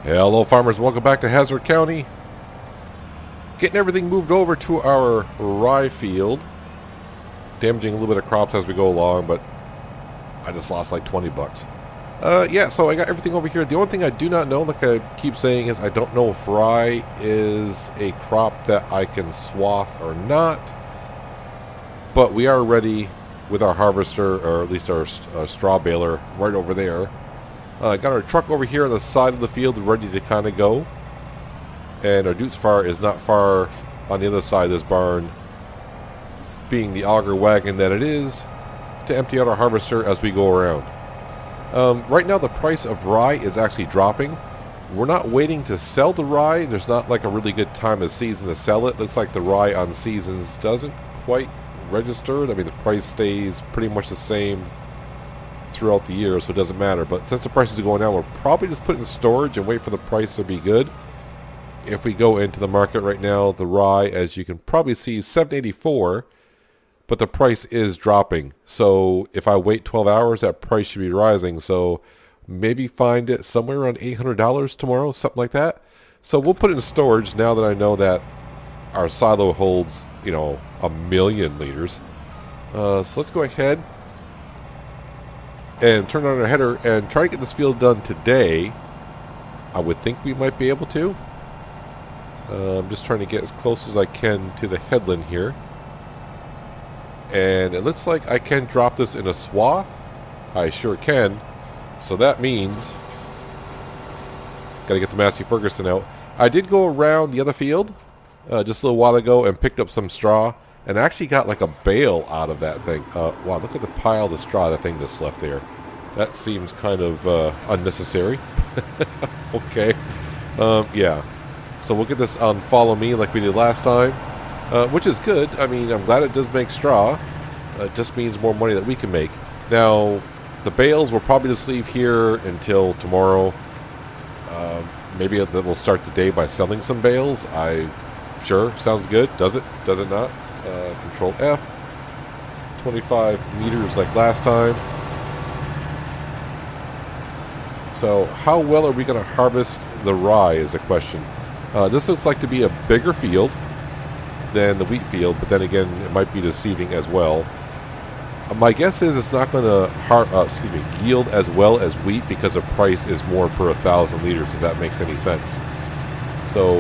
Hello farmers, welcome back to Hazzard County. Getting everything moved over to our rye field. Damaging a little bit of crops as we go along, but I just lost like 20 bucks. Yeah, so I got everything over here. The only thing I do not know, like I keep saying, is I don't know if rye is a crop that I can swath or not. But we are ready with our harvester, or at least our straw baler right over there. Got our truck over here on the side of the field ready to kind of go. And our Dutz far is not far on the other side of this barn, being the auger wagon that it is, to empty out our harvester as we go around. Right now the price of rye is actually dropping. We're not waiting to sell the rye. There's not like a really good time of season to sell it. Looks like the rye on seasons doesn't quite register. I mean, the price stays pretty much the same throughout the year, so it doesn't matter. But since the prices are going down, we'll probably just put it in storage and wait for the price to be good. If we go into the market right now, the rye, as you can probably see, is $7.84, but the price is dropping. So if I wait 12 hours, that price should be rising. So maybe find it somewhere around $800 tomorrow, something like that. So we'll put it in storage now that I know that our silo holds, 1,000,000 liters. So let's go ahead and turn on our header and try to get this field done today. I would think we might be able to. I'm just trying to get as close as I can to the headland here. And it looks like I can drop this in a swath. I sure can. So that means gotta get the Massey Ferguson out. I did go around the other field just a little while ago and picked up some straw. And actually got like a bale out of that thing. Wow, look at the pile of straw that thing just left there. That seems kind of unnecessary. Okay. Yeah. So we'll get this on Follow Me like we did last time. Which is good. I mean, I'm glad it does make straw. It just means more money that we can make. Now, the bales will probably just leave here until tomorrow. Maybe we'll start the day by selling some bales. Sure, sounds good. Does it? Does it not? Control F, 25 meters like last time. So how well are we going to harvest the rye is the question. This looks like to be a bigger field than the wheat field, but then again it might be deceiving as well. My guess is it's not going to yield as well as wheat because the price is more per 1,000 liters, if that makes any sense. So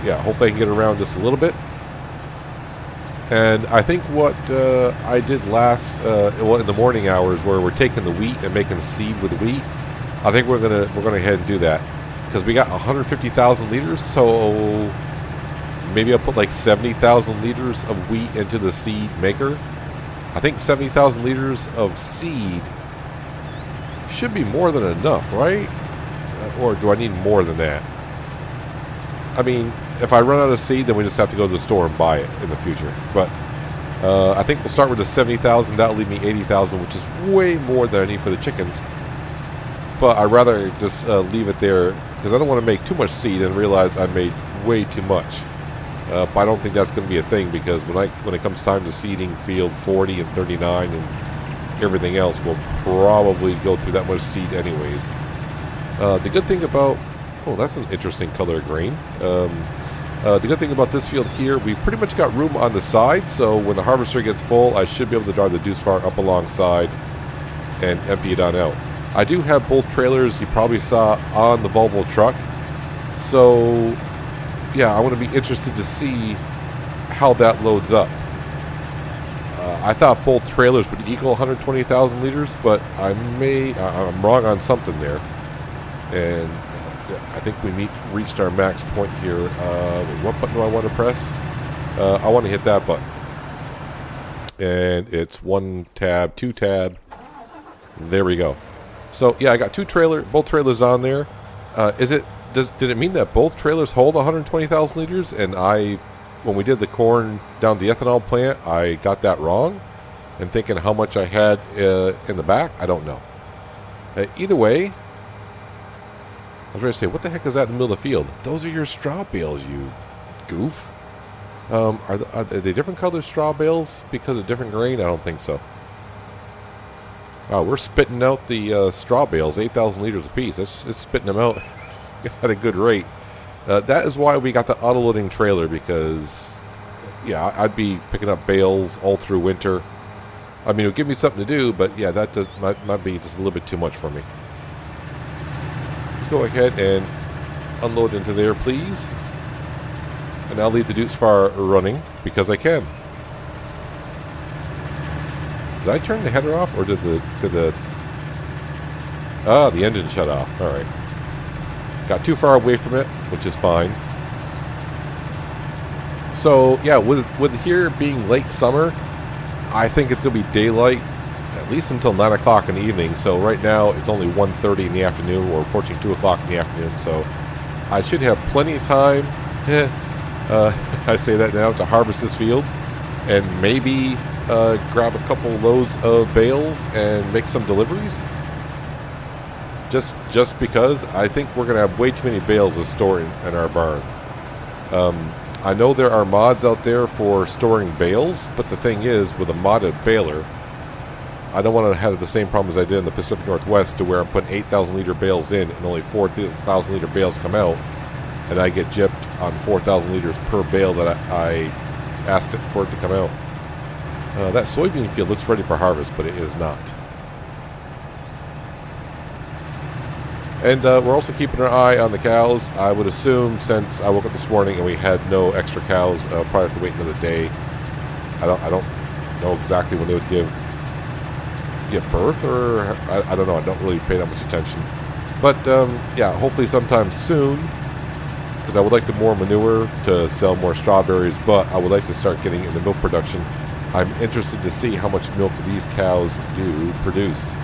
yeah, hopefully I can get around just a little bit. And I think what I did last, in the morning hours, where we're taking the wheat and making seed with wheat, I think we're gonna go ahead and do that because we got 150,000 liters. So maybe I'll put like 70,000 liters of wheat into the seed maker. I think 70,000 liters of seed should be more than enough, right? Or do I need more than that? I mean, if I run out of seed, then we just have to go to the store and buy it in the future. But I think we'll start with the 70,000. That'll leave me 80,000, which is way more than I need for the chickens. But I'd rather just leave it there because I don't want to make too much seed and realize I made way too much. But I don't think that's going to be a thing because when it comes time to seeding field 40 and 39 and everything else, we'll probably go through that much seed anyways. The good thing about that's an interesting color of grain. The good thing about this field here, we pretty much got room on the side, so when the harvester gets full, I should be able to drive the Dutz far up alongside and empty it on out. I do have both trailers you probably saw on the Volvo truck, so yeah, I want to be interested to see how that loads up. I thought both trailers would equal 120,000 liters, but I'm wrong on something there. And I think we reached our max point here. What button do I want to press? I want to hit that button. And it's 1 tab, 2 tab. There we go. So yeah, I got both trailers on there. Did it mean that both trailers hold 120,000 liters? And when we did the corn down the ethanol plant, I got that wrong. And thinking how much I had in the back, I don't know. Either way, I was ready to say, what the heck is that in the middle of the field? Those are your straw bales, you goof. Are they different colored straw bales because of different grain? I don't think so. Wow, we're spitting out the straw bales, 8,000 liters apiece. It's spitting them out. at a good rate. That is why we got the auto-loading trailer, because, yeah, I'd be picking up bales all through winter. I mean, it would give me something to do, but yeah, that might be just a little bit too much for me. Go ahead and unload into there, please. And I'll leave the Dukes Fire running because I can. Did I turn the header off, or did the engine shut off? All right. Got too far away from it, which is fine. So yeah, with here being late summer, I think it's going to be daylight at least until 9 o'clock in the evening. So right now it's only 1:30 in the afternoon. We're approaching 2 o'clock in the afternoon. So I should have plenty of time. I say that now, to harvest this field and maybe grab a couple loads of bales and make some deliveries. Just because I think we're going to have way too many bales to store in our barn. I know there are mods out there for storing bales, but the thing is, with a modded baler, I don't want to have the same problem as I did in the Pacific Northwest, to where I'm putting 8,000 liter bales in and only 4,000 liter bales come out, and I get gypped on 4,000 liters per bale that I asked it for it to come out. That soybean field looks ready for harvest, but it is not. And we're also keeping our eye on the cows. I would assume, since I woke up this morning and we had no extra cows, probably have to wait another day. I don't know exactly when they would give birth, or I don't know. I don't really pay that much attention. But yeah, hopefully sometime soon, because I would like to more manure to sell more strawberries, but I would like to start getting into milk production. I'm interested to see how much milk these cows do produce.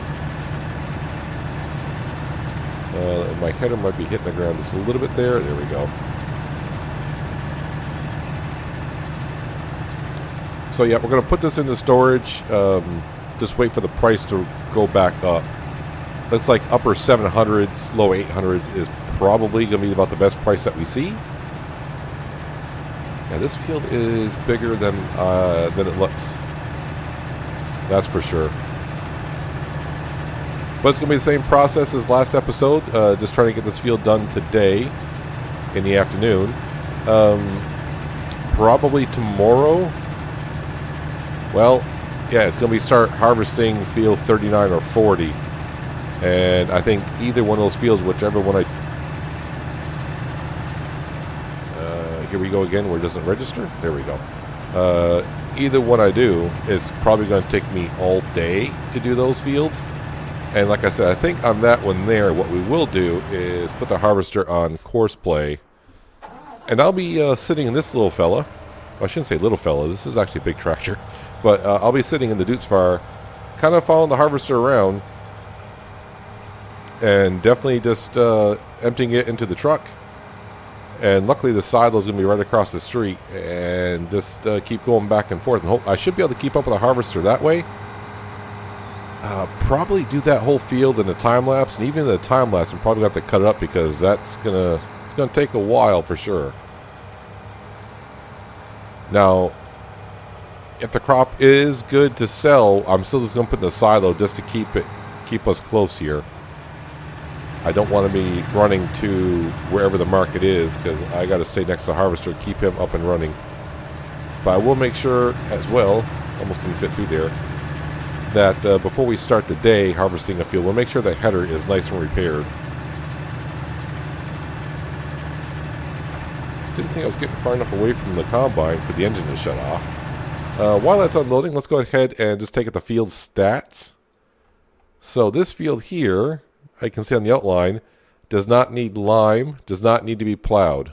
My header might be hitting the ground just a little bit there. There we go. So yeah, we're going to put this into storage. Just wait for the price to go back up. Looks like upper 700s, low 800s is probably going to be about the best price that we see. Yeah, this field is bigger than it looks. That's for sure. But it's going to be the same process as last episode. Just trying to get this field done today in the afternoon. Probably tomorrow. Well, yeah, it's going to be start harvesting field 39 or 40. And I think either one of those fields, whichever one here we go again, where it doesn't register. There we go. Either one I do is probably going to take me all day to do those fields. And like I said, I think on that one there, what we will do is put the harvester on course play. And I'll be sitting in this little fella. Well, I shouldn't say little fella. This is actually a big tractor. But I'll be sitting in the Dukes Fire, kind of following the harvester around. And definitely just emptying it into the truck. And luckily the silo is going to be right across the street. And just keep going back and forth. And I should be able to keep up with the harvester that way. Probably do that whole field in a time lapse, and even in the time lapse, I'm probably going to have to cut it up, because it's gonna take a while for sure. Now, if the crop is good to sell, I'm still just going to put in the silo just to keep us close here. I don't want to be running to wherever the market is, because I got to stay next to the harvester, keep him up and running. But I will make sure as well, almost didn't fit through there, that before we start the day harvesting a field, we'll make sure the header is nice and repaired. Didn't think I was getting far enough away from the combine for the engine to shut off. While that's unloading, let's go ahead and just take at the field stats. So this field here, I can see on the outline, does not need lime, does not need to be plowed.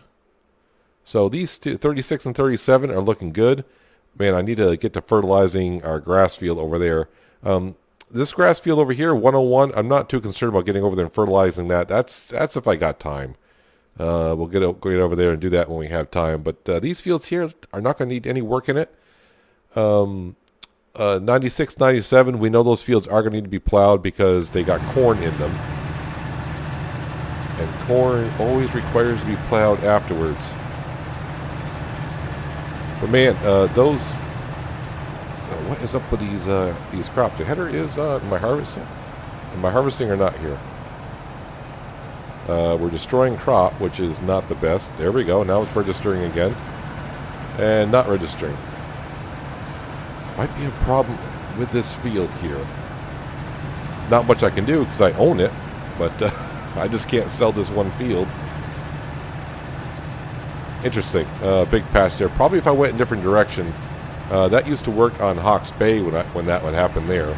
So these two, 36 and 37, are looking good. Man, I need to get to fertilizing our grass field over there. This grass field over here, 101, I'm not too concerned about getting over there and fertilizing that. That's if I got time. We'll get over there and do that when we have time. But these fields here are not going to need any work in it. 96, 97, we know those fields are going to need to be plowed because they got corn in them. And corn always requires to be plowed afterwards. But man, those... what is up with these crops? The header is am I harvesting? Am I harvesting or not here? We're destroying crop, which is not the best. There we go. Now it's registering again. And not registering. Might be a problem with this field here. Not much I can do because I own it, but I just can't sell this one field. Interesting. Big patch there. Probably if I went in a different direction. That used to work on Hawke's Bay when that would happen there.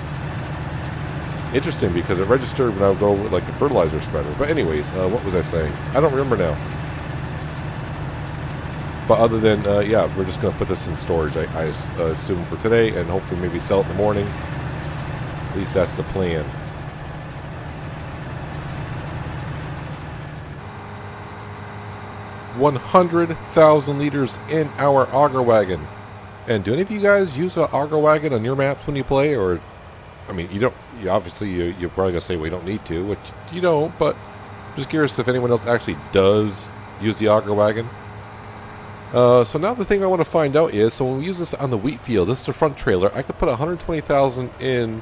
Interesting because it registered when I would go with like the fertilizer spreader. But anyways, what was I saying? I don't remember now. But other than, yeah, we're just going to put this in storage, I assume, for today, and hopefully maybe sell it in the morning. At least that's the plan. $100,000 liters in our auger wagon. And do any of you guys use an auger wagon on your maps when you play? Or, I mean, you don't. You obviously, you're probably going to say, well, you don't need to, which you don't. But I'm just curious if anyone else actually does use the auger wagon. So now the thing I want to find out is, so when we use this on the wheat field, this is the front trailer. I could put 120,000 in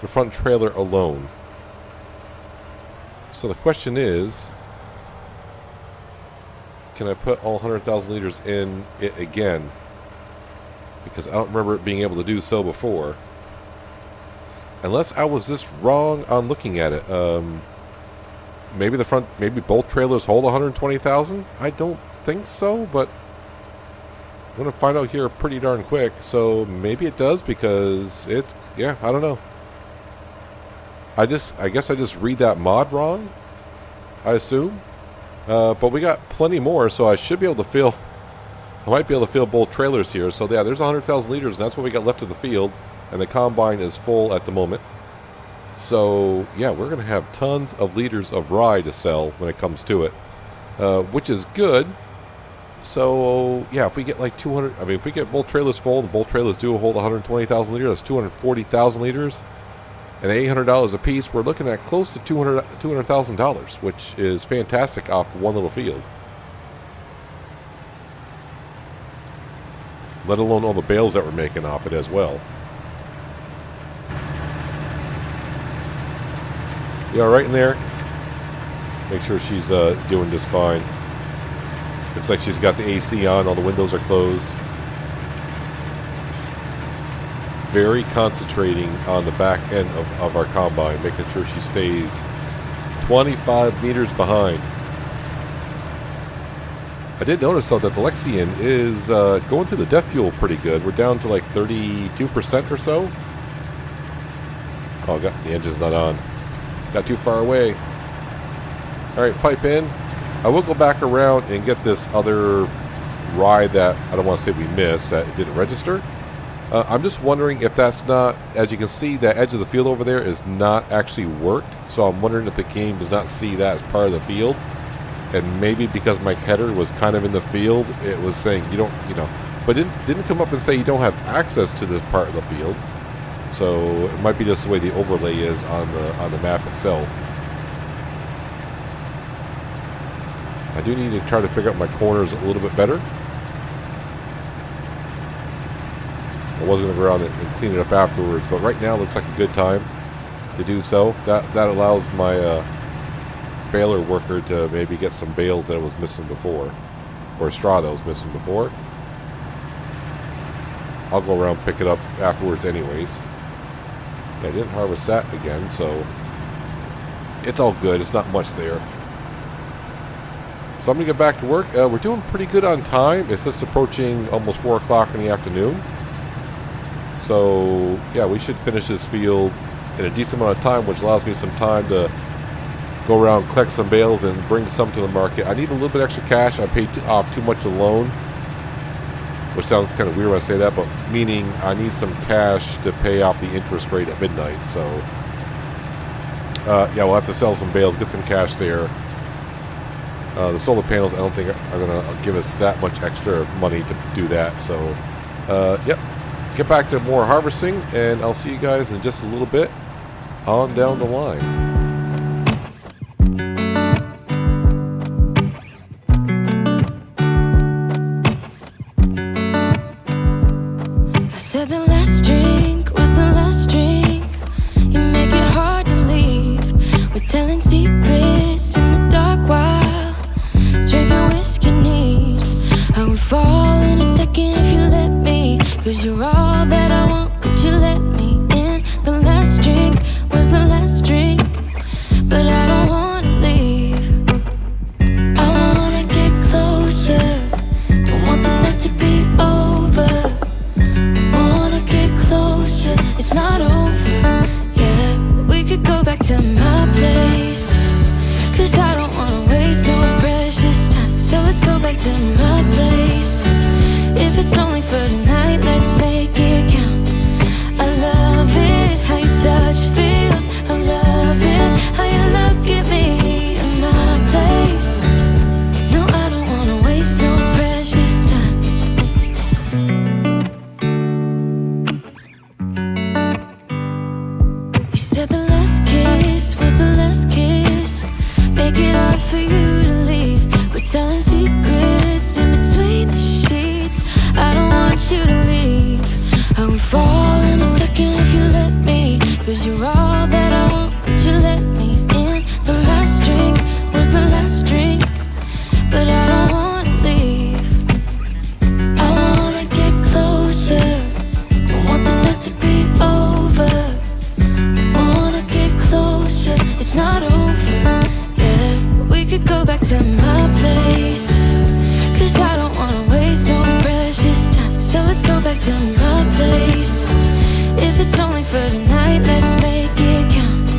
the front trailer alone. So the question is, can I put all 100,000 liters in it again? Because I don't remember it being able to do so before. Unless I was just wrong on looking at it. Maybe both trailers hold 120,000? I don't think so, but I'm going to find out here pretty darn quick. So maybe it does, because it's, yeah, I don't know. I guess I just read that mod wrong, I assume. But we got plenty more, so I should be able to fill, I might be able to fill both trailers here. So yeah, there's 100,000 liters, and that's what we got left of the field. And the combine is full at the moment. So yeah, we're going to have tons of liters of rye to sell when it comes to it, which is good. So yeah, if we get like 200, I mean, if we get both trailers full, and both trailers do hold 120,000 liters, that's 240,000 liters, and $800 a piece, we're looking at close to $200,000, which is fantastic off one little field. Let alone all the bales that we're making off it as well. Yeah, right in there. Make sure she's doing just fine. Looks like she's got the AC on. All the windows are closed. Very concentrating on the back end of our combine, making sure she stays 25 meters behind. I did notice, though, that the Lexian is going through the DEF fuel pretty good. We're down to like 32% or so. Oh, the engine's not on. Got too far away. Alright, pipe in. I will go back around and get this other ride that I don't want to say we missed, that it didn't register. I'm just wondering if that's not, as you can see, that edge of the field over there is not actually worked. So I'm wondering if the game does not see that as part of the field. And maybe because my header was kind of in the field, it was saying you don't, but it didn't come up and say you don't have access to this part of the field. So it might be just the way the overlay is on the map itself. I do need to try to figure out my corners a little bit better. I was going to go around and clean it up afterwards, but right now looks like a good time to do so. That allows my baler worker to maybe get some bales that it was missing before, or straw that was missing before. I'll go around and pick it up afterwards anyways. Yeah, I didn't harvest that again, so it's all good. It's not much there. So I'm going to get back to work. We're doing pretty good on time. It's just approaching almost 4 o'clock in the afternoon. So, yeah, we should finish this field in a decent amount of time, which allows me some time to go around, collect some bales, and bring some to the market. I need a little bit extra cash. I paid off too much a loan, which sounds kind of weird when I say that, but meaning I need some cash to pay off the interest rate at midnight. So, yeah, we'll have to sell some bales, get some cash there. The solar panels, I don't think are going to give us that much extra money to do that. So, yep, get back to more harvesting, and I'll see you guys in just a little bit on down the line. The last drink was the last drink. You make it hard to leave. We're telling secrets in the dark it's only for tonight, let's make it count. I love it, how your touch feels. I love it, how you look at me in my place. No, I don't wanna waste no precious time. You said the last kiss was the last kiss. Make it hard for you to leave. We're telling secrets in between the sheets. I don't want you to leave. I would fall in a second if you let me. Cause you're all that I want, could you let me in? The last drink was the last drink, but I don't wanna leave. I wanna get closer, don't want this night to be over. Wanna get closer, it's not over, yeah. We could go back to my place, cause I don't wanna waste no precious time. So let's go back to my place. If it's only for tonight, let's make it count.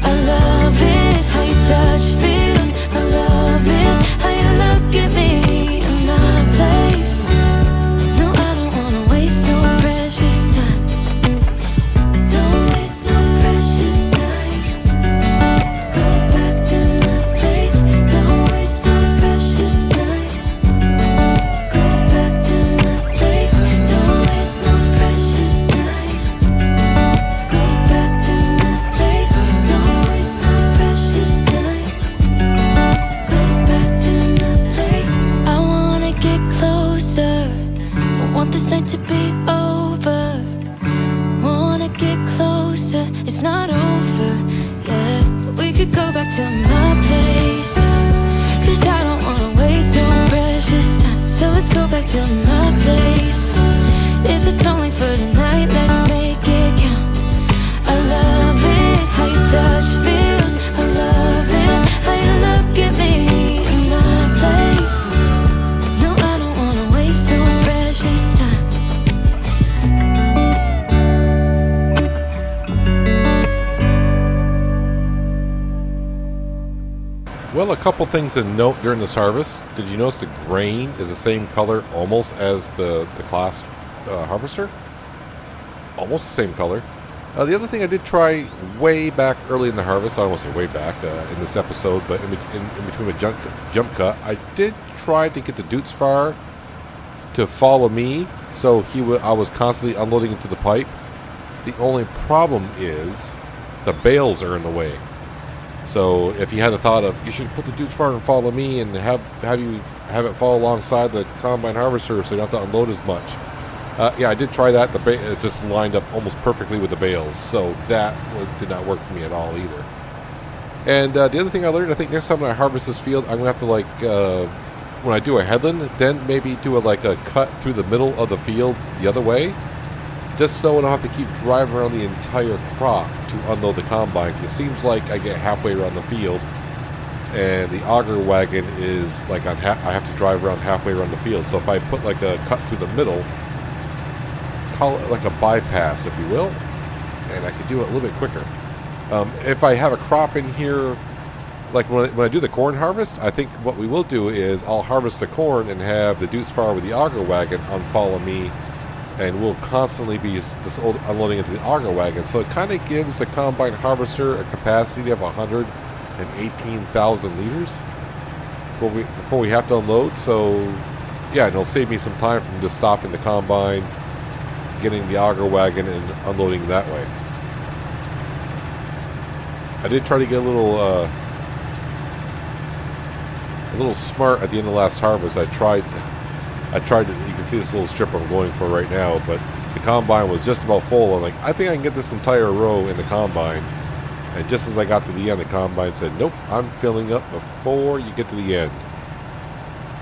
I love it, how your touch feels. I love it, how you look at me in my place. No, I don't wanna waste no precious time. Don't waste no precious time. Go back to my place. Don't waste no precious time. Go back to my place. Don't waste no precious time. Go back to my place. Don't waste no precious time. Go back to my place. I wanna get closer. Don't want this night to be over. Wanna get closer. It's not over, yeah. We could go back to my place, cause I don't wanna waste no precious time. So let's go back to my place. If it's only for tonight, let's make it count. I love it, how your touch feels. I love it, how you look at me in my place. No, I don't wanna waste no precious time. Well, a couple things to note during this harvest. Did you notice the grain is the same color almost as the class harvester? Almost the same color. The other thing I did try way back early in the harvest, I don't want to say way back in this episode, but in between a jump cut, I did try to get the Dutz Far to follow me, so I was constantly unloading into the pipe. The only problem is the bales are in the way. So if you had the thought of, you should put the Dutz Far and follow me and have it fall alongside the combine harvester so you don't have to unload as much. Yeah, I did try that. It just lined up almost perfectly with the bales, so that did not work for me at all either. And the other thing I learned, I think next time when I harvest this field, I'm going to have to, when I do a headland, then maybe do a cut through the middle of the field the other way, just so I don't have to keep driving around the entire crop to unload the combine. It seems like I get halfway around the field, and the auger wagon is I have to drive around halfway around the field. So if I put a cut through the middle, call it a bypass, if you will, and I could do it a little bit quicker. If I have a crop in here, when I do the corn harvest, I think what we will do is I'll harvest the corn and have the Dutz Far with the auger wagon unfollow me, and we'll constantly be just unloading into the auger wagon. So it kind of gives the combine harvester a capacity of 118,000 liters before we have to unload. So yeah, and it'll save me some time from just stopping the combine, getting the auger wagon and unloading that way. I did try to get a little smart at the end of last harvest. I tried to, you can see this little strip I'm going for right now, but the combine was just about full. I'm like, I think I can get this entire row in the combine. And just as I got to the end, the combine said, nope, I'm filling up before you get to the end.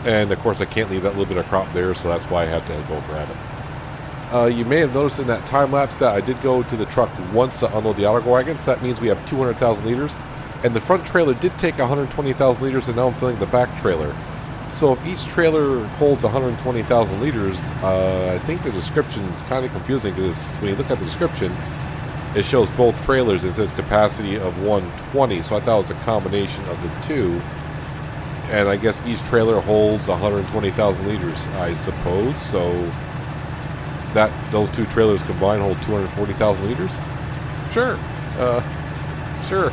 And of course I can't leave that little bit of crop there, so that's why I have to go grab it. You may have noticed in that time lapse that I did go to the truck once to unload the auger wagon, so that means we have 200,000 liters. And the front trailer did take 120,000 liters, and now I'm filling the back trailer. So if each trailer holds 120,000 liters, I think the description is kind of confusing, because when you look at the description, it shows both trailers. It says capacity of 120, so I thought it was a combination of the two. And I guess each trailer holds 120,000 liters, I suppose. So that those two trailers combined hold 240,000 liters. Sure, sure.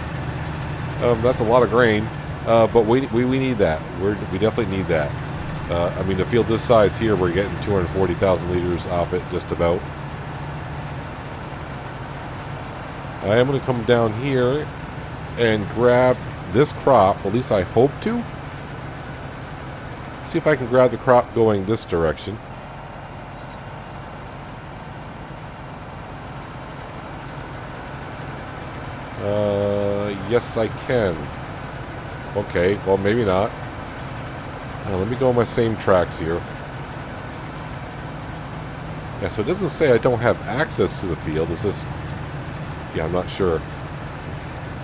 That's a lot of grain, but we need that. We definitely need that. I mean, the field this size here, we're getting 240,000 liters off it, just about. I am going to come down here and grab this crop. At least I hope to. See if I can grab the crop going this direction. Yes, I can. Okay, well, maybe not. Let me go on my same tracks here. Yeah, so it doesn't say I don't have access to the field. Is this... Yeah, I'm not sure.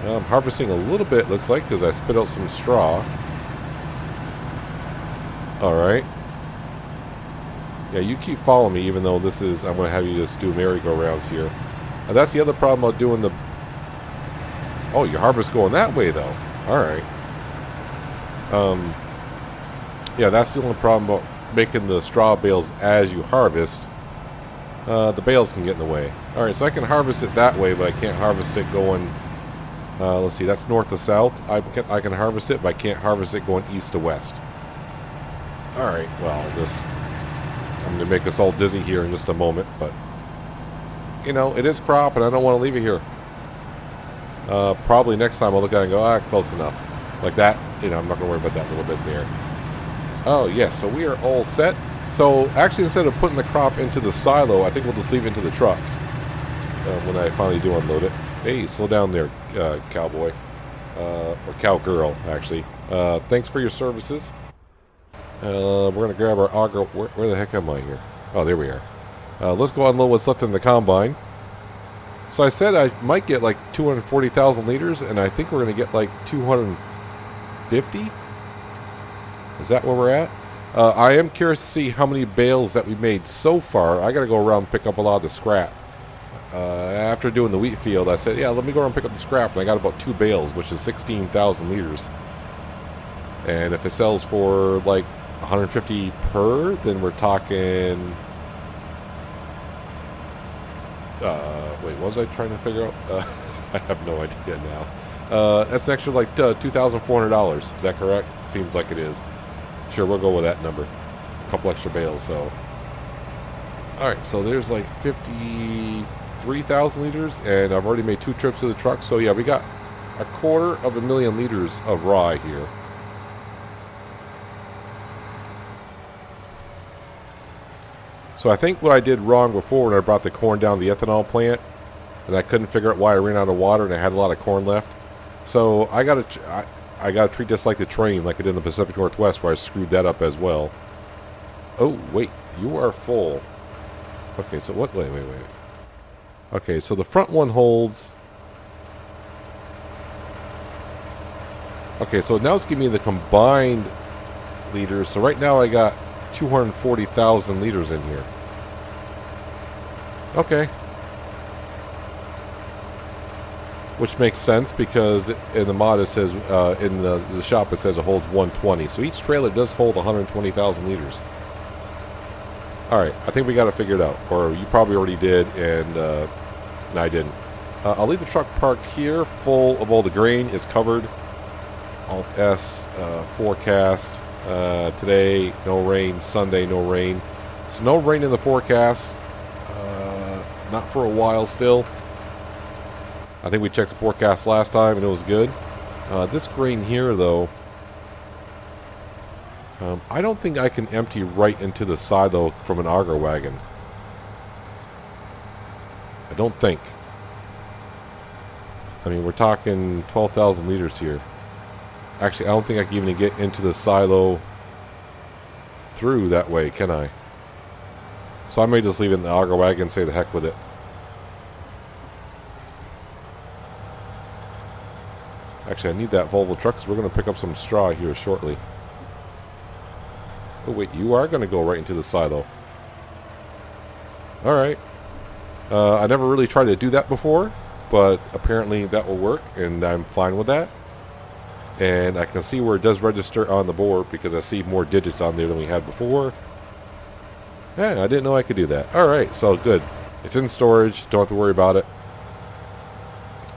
I'm harvesting a little bit, looks like, because I spit out some straw. Alright. Yeah, you keep following me, even though this is... I'm going to have you just do merry-go-rounds here. That's the other problem about doing the... Oh, your harvest going that way, though. Alright. Yeah, that's the only problem about making the straw bales as you harvest. The bales can get in the way. Alright, so I can harvest it that way, but I can't harvest it going... let's see, that's north to south. I can harvest it, but I can't harvest it going east to west. Alright, well, I'm going to make us all dizzy here in just a moment, but... You know, it is crop, and I don't want to leave it here. Probably next time I'll look at it and go, close enough. Like that, you know, I'm not going to worry about that little bit there. Oh, yes, so we are all set. So, actually, instead of putting the crop into the silo, I think we'll just leave it into the truck when I finally do unload it. Hey, slow down there, cowboy. Or cowgirl, actually. Thanks for your services. We're going to grab our auger. Where the heck am I here? Oh, there we are. Let's go unload what's left in the combine. So I said I might get like 240,000 liters, and I think we're going to get like 250? Is that where we're at? I am curious to see how many bales that we made so far. I got to go around and pick up a lot of the scrap. After doing the wheat field, I said, yeah, let me go around and pick up the scrap. And I got about 2 bales, which is 16,000 liters. And if it sells for like 150 per, then we're talking... wait, what was I trying to figure out? I have no idea now. That's an extra like $2,400. Is that correct? Seems like it is. Sure, we'll go with that number. A couple extra bales, so. Alright, so there's like 53,000 liters, and I've already made 2 trips to the truck. So yeah, we got 250,000 liters of rye here. So I think what I did wrong before when I brought the corn down to the ethanol plant, and I couldn't figure out why I ran out of water and I had a lot of corn left. So I gotta treat this like the train, like I did in the Pacific Northwest, where I screwed that up as well. Oh wait, you are full. Okay, so what? Wait. Okay, so the front one holds. Okay, so now it's giving me the combined liters. So right now I got 240,000 liters in here. Okay. Which makes sense because in the mod it says, in the shop it says it holds 120. So each trailer does hold 120,000 liters. Alright, I think we got to figure it out. Or you probably already did, and no, I didn't. I'll leave the truck parked here, full of all the grain. It's covered. Alt-S, forecast. Today, no rain. Sunday, no rain. So no rain in the forecast. Not for a while still. I think we checked the forecast last time and it was good. This grain here, though, I don't think I can empty right into the silo from an auger wagon. I don't think. I mean, we're talking 12,000 liters here. Actually, I don't think I can even get into the silo through that way, can I? So I may just leave it in the auger wagon and say the heck with it. Actually, I need that Volvo truck because we're going to pick up some straw here shortly. Oh, wait, you are going to go right into the silo. Alright. I never really tried to do that before, but apparently that will work, and I'm fine with that. And I can see where it does register on the board because I see more digits on there than we had before. Yeah, I didn't know I could do that. Alright, so good. It's in storage. Don't have to worry about it.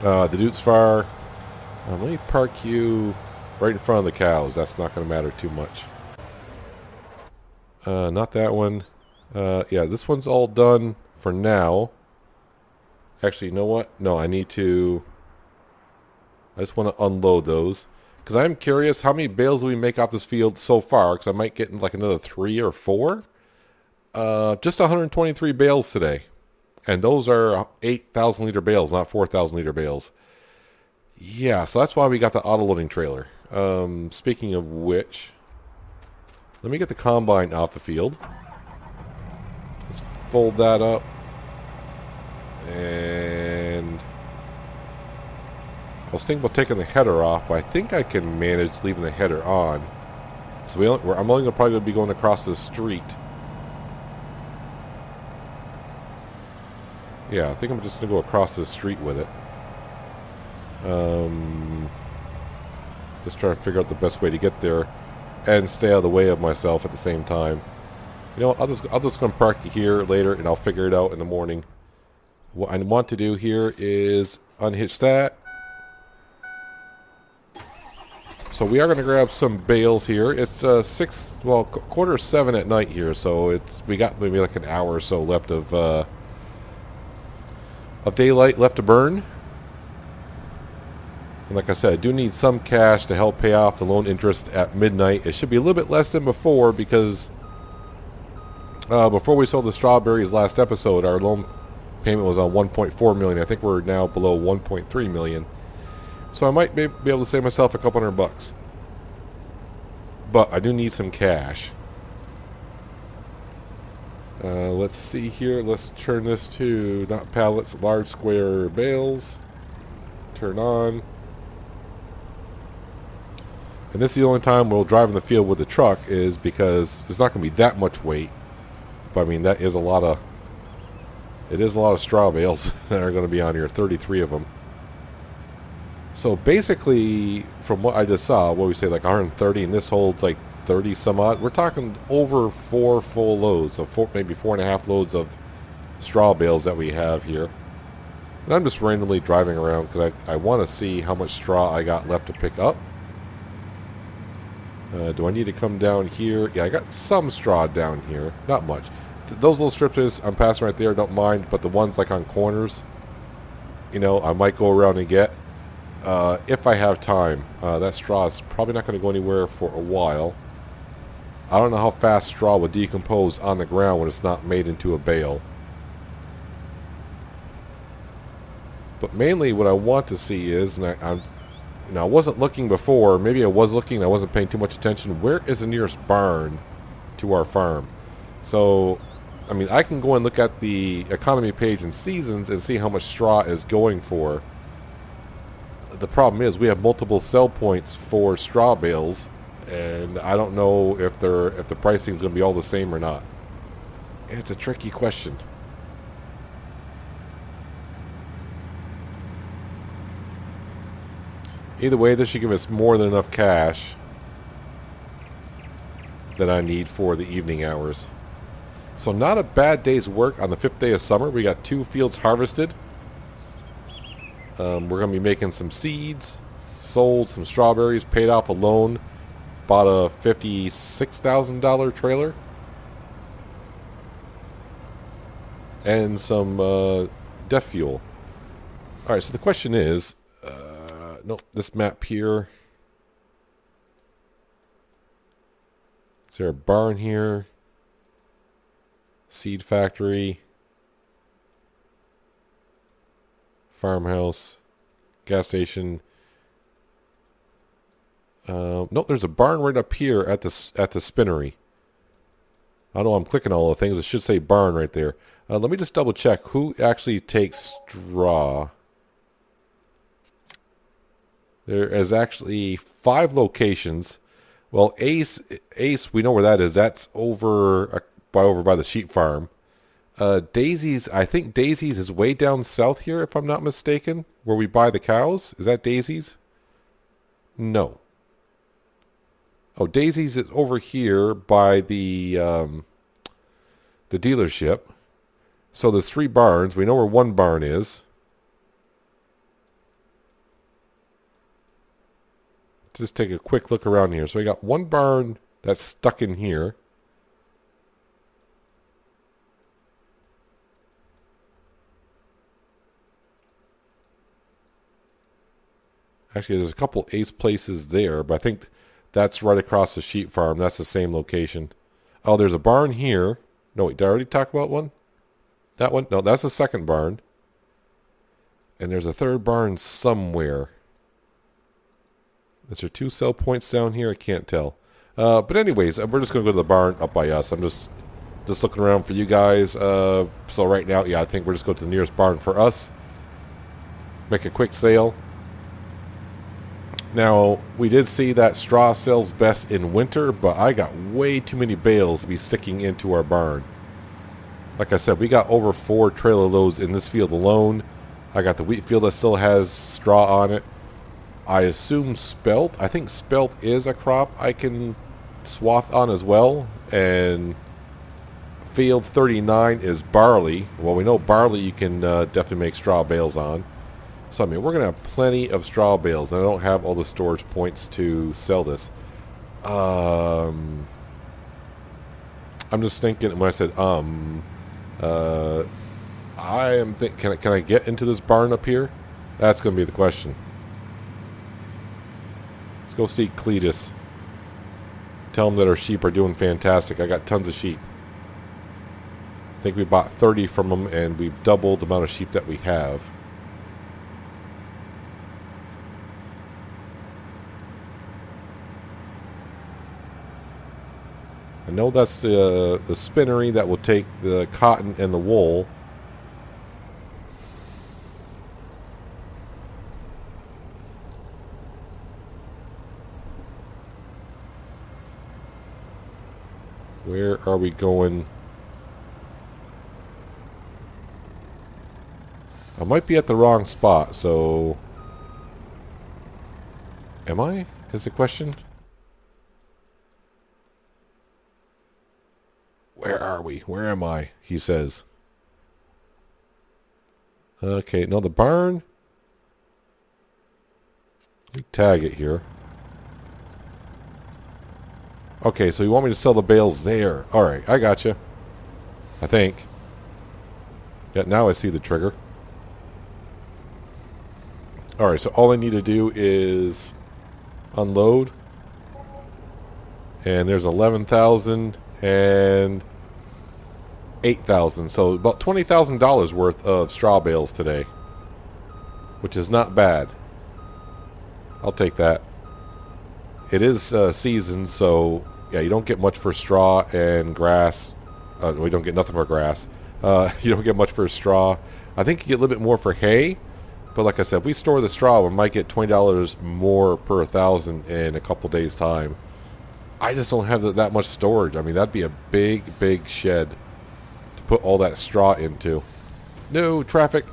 The Dude's Fire. Let me park you right in front of the cows. That's not going to matter too much. Not that one. Yeah, this one's all done for now. Actually, you know what? No, I need to... I just want to unload those. Because I'm curious, how many bales do we make off this field so far? Because I might get like another 3 or 4. Just 123 bales today. And those are 8,000 liter bales, not 4,000 liter bales. Yeah, so that's why we got the auto-loading trailer. Speaking of which, let me get the combine off the field. Let's fold that up. And I was thinking about taking the header off, but I think I can manage leaving the header on. So I'm only probably going to be going across the street. Yeah, I think I'm just going to go across the street with it. Just trying to figure out the best way to get there and stay out of the way of myself at the same time. You know, I'll just going to park it here later, and I'll figure it out in the morning. What I want to do here is unhitch that. So we are going to grab some bales here. It's 7:15 at night here, so we got maybe like an hour or so left of daylight left to burn. And like I said, I do need some cash to help pay off the loan interest at midnight. It should be a little bit less than before because before we sold the strawberries last episode, our loan payment was on 1.4 million. I think we're now below 1.3 million. So I might be able to save myself a couple $100. But I do need some cash. Let's see here. Let's turn this to not pallets, large square bales. Turn on. And this is the only time we'll drive in the field with the truck is because it's not going to be that much weight. But I mean, that is a lot of... It is a lot of straw bales that are going to be on here. 33 of them. So basically, from what I just saw, what we say, like 130, and this holds like 30 some odd. We're talking over 4 full loads, so maybe 4.5 loads of straw bales that we have here. And I'm just randomly driving around because I want to see how much straw I got left to pick up. Do I need to come down here? Yeah, I got some straw down here. Not much. Those little strips I'm passing right there, don't mind. But the ones like on corners, you know, I might go around and get. If I have time. That straw is probably not going to go anywhere for a while. I don't know how fast straw would decompose on the ground when it's not made into a bale. But mainly what I want to see is, and I wasn't looking before, maybe I was looking and I wasn't paying too much attention, where is the nearest barn to our farm? So, I mean, I can go and look at the economy page in seasons and see how much straw is going for. The problem is we have multiple sell points for straw bales, and I don't know if the pricing is going to be all the same or not. It's a tricky question. Either way, this should give us more than enough cash that I need for the evening hours. So not a bad day's work on the 5th day of summer. We got 2 fields harvested. We're going to be making some seeds, sold some strawberries, paid off a loan, bought a $56,000 trailer, and some DEF fuel. Alright, so the question is, nope, this map here. Is there a barn here? Seed factory. Farmhouse. Gas station. Nope, there's a barn right up here at the spinnery. I don't know, I'm clicking all the things. It should say barn right there. Let me just double check who actually takes straw. There is actually 5 locations. Well, Ace, we know where that is. That's over by the sheep farm. Daisy's, I think Daisy's is way down south here, if I'm not mistaken, where we buy the cows. Is that Daisy's? No. Oh, Daisy's is over here by the dealership. So there's 3 barns. We know where one barn is. Just take a quick look around here. So we got one barn that's stuck in here. Actually, there's a couple ace places there, but I think that's right across the sheep farm. That's the same location. Oh, there's a barn here. No, wait, did I already talk about one? That one? No, that's the second barn. And there's a third barn somewhere. Is there 2 sell points down here? I can't tell. But anyways, we're just going to go to the barn up by us. I'm just looking around for you guys. So right now, yeah, I think we're just going to the nearest barn for us. Make a quick sale. Now, we did see that straw sells best in winter, but I got way too many bales to be sticking into our barn. Like I said, we got over 4 trailer loads in this field alone. I got the wheat field that still has straw on it. I assume spelt. I think spelt is a crop I can swath on as well. And field 39 is barley. Well, we know barley you can definitely make straw bales on. So, I mean, we're going to have plenty of straw bales. And I don't have all the storage points to sell this. I'm just thinking, when I said, I am thinking, can I get into this barn up here? That's going to be the question. Let's go see Cletus. Tell him that our sheep are doing fantastic. I got tons of sheep. I think we bought 30 from them, and we've doubled the amount of sheep that we have. I know that's the spinnery that will take the cotton and the wool. Where are we going? I might be at the wrong spot, so... Am I? Is the question? Where are we? Where am I? He says. Okay, no, the barn. Let me tag it here. Okay, so you want me to sell the bales there. Alright, I gotcha. I think. Yeah, now I see the trigger. Alright, so all I need to do is unload. And there's 11,000 and 8,000. So about $20,000 worth of straw bales today. Which is not bad. I'll take that. It is season, so yeah, you don't get much for straw and grass. We don't get nothing for grass. You don't get much for straw. I think you get a little bit more for hay. But like I said, if we store the straw, we might get $20 more per 1,000 in a couple days' time. I just don't have that much storage. I mean, that'd be a big, big shed to put all that straw into. No, traffic.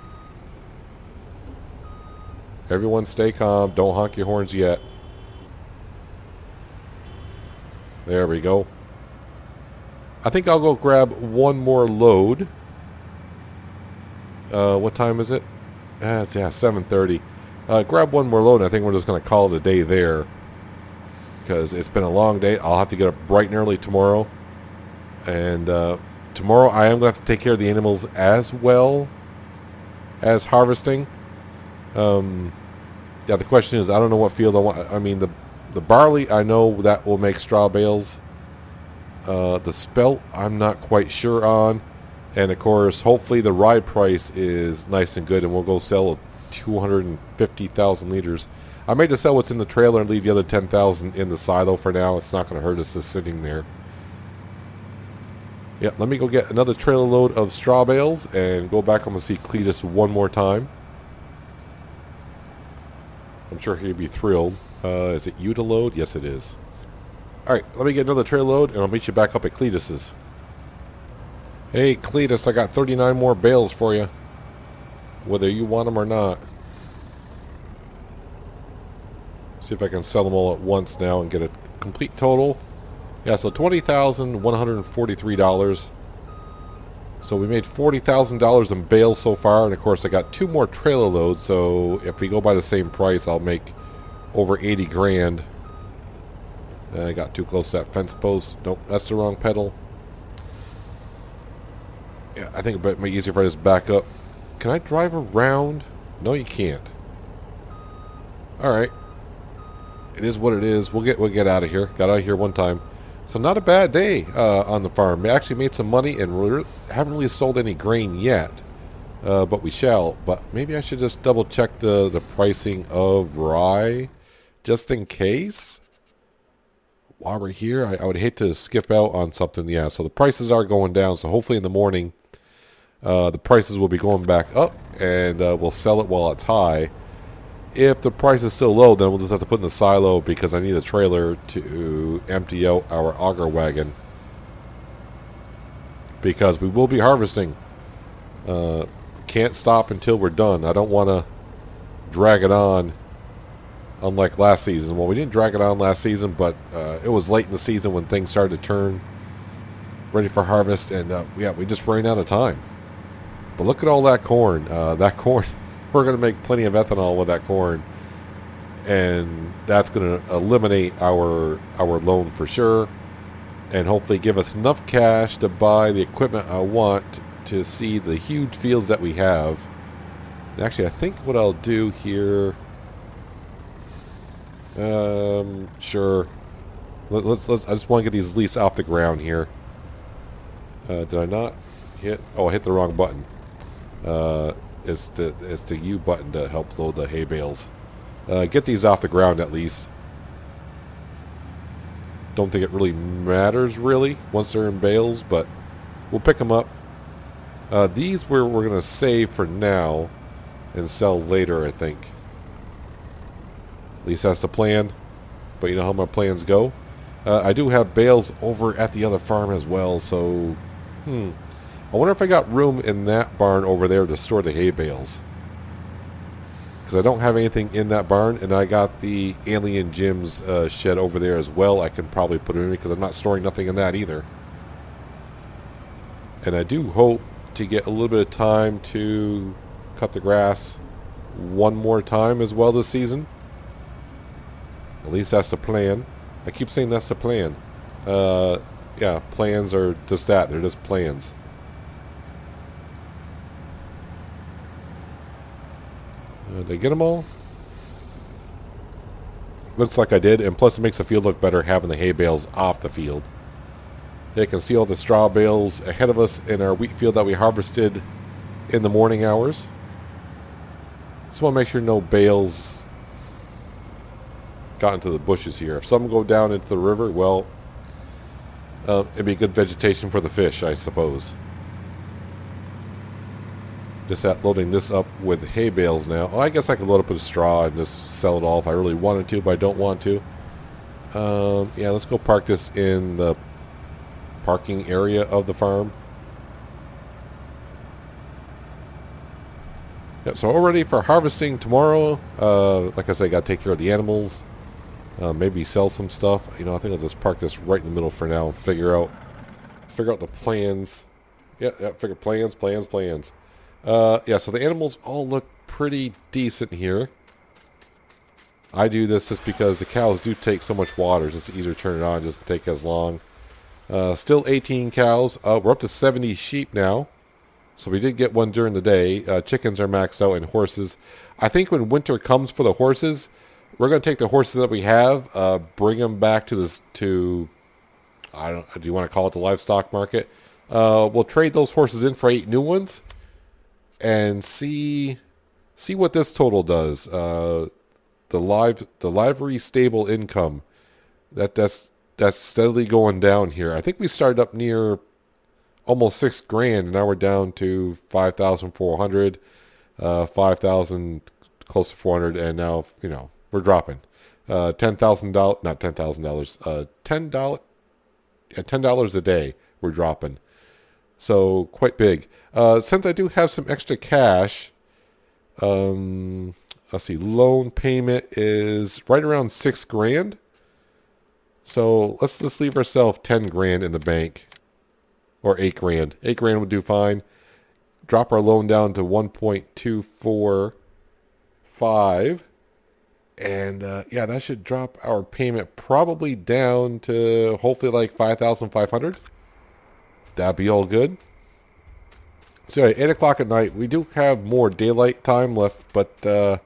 Everyone stay calm. Don't honk your horns yet. There we go. I think I'll go grab one more load. What time is it? It's 7:30. Grab one more load, and I think we're just going to call it a day there. Because it's been a long day. I'll have to get up bright and early tomorrow. And tomorrow I am going to have to take care of the animals as well as harvesting. Yeah, the question is, I don't know what field I want. I mean, the barley, I know that will make straw bales. The spelt, I'm not quite sure on. And of course, hopefully the rye price is nice and good, and we'll go sell 250,000 liters. I may just sell what's in the trailer and leave the other 10,000 in the silo for now. It's not going to hurt us just sitting there. Yeah, let me go get another trailer load of straw bales and go back. I'm going to see Cletus one more time. I'm sure he'd be thrilled. Is it you to load? Yes, it is. Alright, let me get another trailer load, and I'll meet you back up at Cletus's. Hey, Cletus, I got 39 more bales for you. Whether you want them or not. See if I can sell them all at once now and get a complete total. Yeah, so $20,143. So we made $40,000 in bales so far, and of course I got 2 more trailer loads, so if we go by the same price, I'll make over 80 grand. I got too close to that fence post. Nope, that's the wrong pedal. Yeah, I think it might be easier if I just back up. Can I drive around? No, you can't. Alright. It is what it is. We'll get out of here. Got out of here one time. So not a bad day on the farm. We actually made some money and we haven't really sold any grain yet. But we shall. But maybe I should just double check the pricing of rye. Just in case. While we're here, I would hate to skip out on something. Yeah, so the prices are going down. So hopefully in the morning, the prices will be going back up. And we'll sell it while it's high. If the price is still low, then we'll just have to put in the silo because I need a trailer to empty out our auger wagon. Because we will be harvesting. Can't stop until we're done. I don't want to drag it on unlike last season. Well, we didn't drag it on last season, but it was late in the season when things started to turn ready for harvest. And yeah, we just ran out of time. But look at all that corn. That corn... We're going to make plenty of ethanol with that corn, and that's going to eliminate our loan for sure, and hopefully give us enough cash to buy the equipment I want to see the huge fields that we have. And actually, I think what I'll do here, sure, let's. I just want to get these leases off the ground here. Did I not hit? Oh, I hit the wrong button. It's the U button to help load the hay bales. Get these off the ground at least. Don't think it really matters really once they're in bales, but we'll pick them up. These we're going to save for now and sell later, I think. At least that's the plan. But you know how my plans go. I do have bales over at the other farm as well, so I wonder if I got room in that barn over there to store the hay bales. Because I don't have anything in that barn, and I got the Alien Jim's shed over there as well. I can probably put it in because I'm not storing nothing in that either. And I do hope to get a little bit of time to cut the grass one more time as well this season. At least that's the plan. I keep saying that's the plan. Yeah, plans are just that. They're just plans. Did I get them all? Looks like I did, and plus it makes the field look better having the hay bales off the field. You can see all the straw bales ahead of us in our wheat field that we harvested in the morning hours. Just want to make sure no bales got into the bushes here. If some go down into the river, well, it'd be good vegetation for the fish, I suppose. Just at loading this up with hay bales now. Oh, I guess I could load up with straw and just sell it all if I really wanted to, but I don't want to. Yeah, let's go park this in the parking area of the farm. Yep, so we're ready for harvesting tomorrow. Like I said, I got to take care of the animals. Maybe sell some stuff. You know, I think I'll just park this right in the middle for now and figure out the plans. Yeah, figure plans. Yeah, so the animals all look pretty decent here. I do this just because the cows do take so much water. It's just easier to turn it on. It doesn't take as long. Still 18 cows. We're up to 70 sheep now. So we did get one during the day. Chickens are maxed out, and horses. I think when winter comes for the horses, we're going to take the horses that we have, bring them back to this, I don't know, do you want to call it the livestock market? We'll trade those horses in for 8 new ones. And see what this total does. The livery stable income that's steadily going down here. I think we started up near almost $6,000, and now we're down to 5,400, 5,000, close to 400, and now we're dropping. $10,000, not $10,000, $10 a day we're dropping. So quite big. Since I do have some extra cash, let's see, loan payment is right around $6,000. So let's leave ourselves 10 grand in the bank, or 8 grand. 8 grand would do fine. Drop our loan down to 1.245, and yeah, that should drop our payment probably down to hopefully like 5,500. That'd be all good. So at 8 o'clock at night, we do have more daylight time left, but I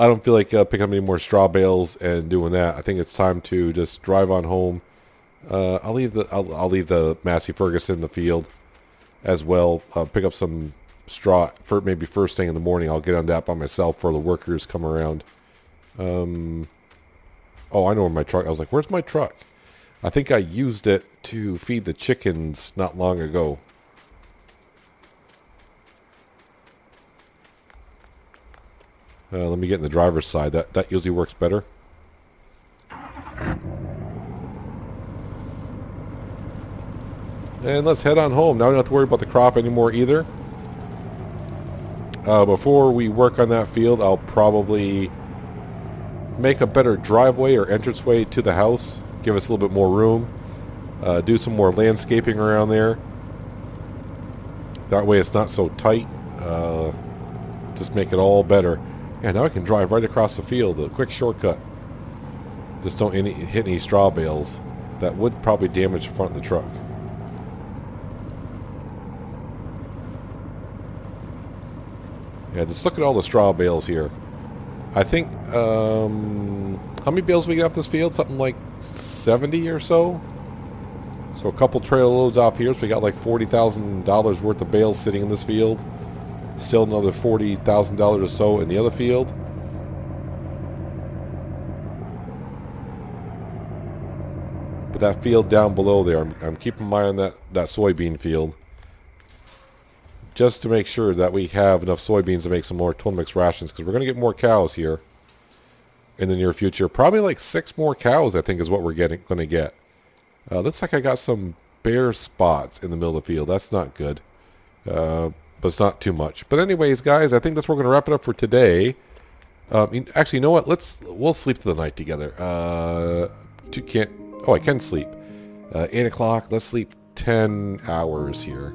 don't feel like picking up any more straw bales and doing that. I think it's time to just drive on home. I'll leave the Massey Ferguson in the field as well. Pick up some straw for maybe first thing in the morning. I'll get on that by myself before the workers come around. Oh, I know where my truck. I was like, where's my truck? I think I used it to feed the chickens not long ago. Let me get in the driver's side. That usually works better. And let's head on home. Now we don't have to worry about the crop anymore either. Before we work on that field, I'll probably make a better driveway or entranceway to the house. Give us a little bit more room. Do some more landscaping around there. That way it's not so tight. Just make it all better. And now I can drive right across the field. A quick shortcut. Just don't hit any straw bales. That would probably damage the front of the truck. Yeah, just look at all the straw bales here. I think, how many bales we get off this field? Something like 70 or so? So a couple trailer loads off here, so we got like $40,000 worth of bales sitting in this field. Still another $40,000 or so in the other field. But that field down below there, I'm keeping my eye on that soybean field. Just to make sure that we have enough soybeans to make some more total mix rations, because we're going to get more cows here in the near future. Probably like 6 more cows, I think, is what we're going to get. Looks like I got some bare spots in the middle of the field. That's not good, but it's not too much. But anyways, guys, I think that's where we're going to wrap it up for today. Actually, you know what? We'll sleep to the night together. I can sleep. 8 o'clock. Let's sleep 10 hours here,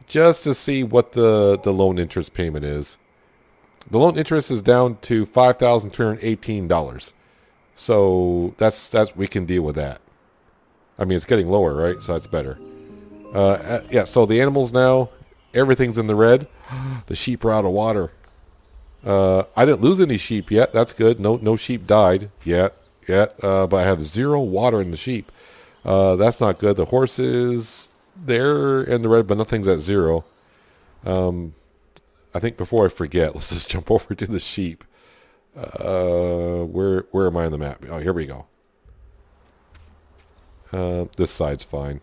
just to see what the loan interest payment is. The loan interest is down to $5,318. So that's we can deal with that. I mean, it's getting lower, right? So that's better. Yeah, so the animals now, everything's in the red. The sheep are out of water. I didn't lose any sheep yet. That's good. No sheep died yet. But I have 0 water in the sheep. That's not good. The horses, they're in the red, but nothing's at 0. I think before I forget, let's just jump over to the sheep. Where am I on the map? Oh, here we go. This side's fine.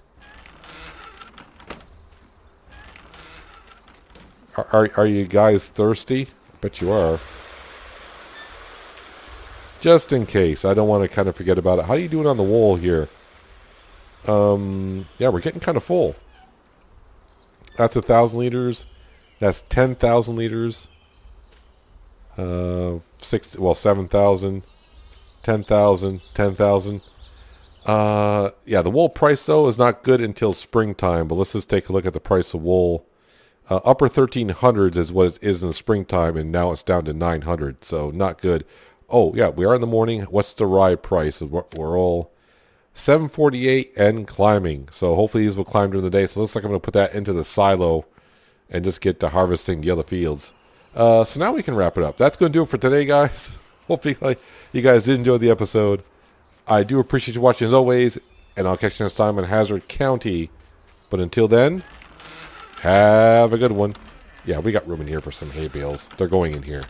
Are you guys thirsty? I bet you are. Just in case. I don't want to kind of forget about it. How are you doing on the wool here? Yeah, we're getting kind of full. That's 1,000 liters. That's 10,000 liters. 7,000. 10,000. 10,000. Yeah, the wool price, though, is not good until springtime. But let's just take a look at the price of wool. Upper 1,300s is what it is in the springtime, and now it's down to 900. So not good. Oh, yeah, we are in the morning. What's the rye price? We're all $7.48 and climbing. So hopefully these will climb during the day. So it looks like I'm going to put that into the silo and just get to harvesting the other fields. So now we can wrap it up. That's going to do it for today, guys. Hopefully you guys did enjoy the episode. I do appreciate you watching as always, and I'll catch you next time in Hazzard County. But until then, have a good one. Yeah, we got room in here for some hay bales. They're going in here.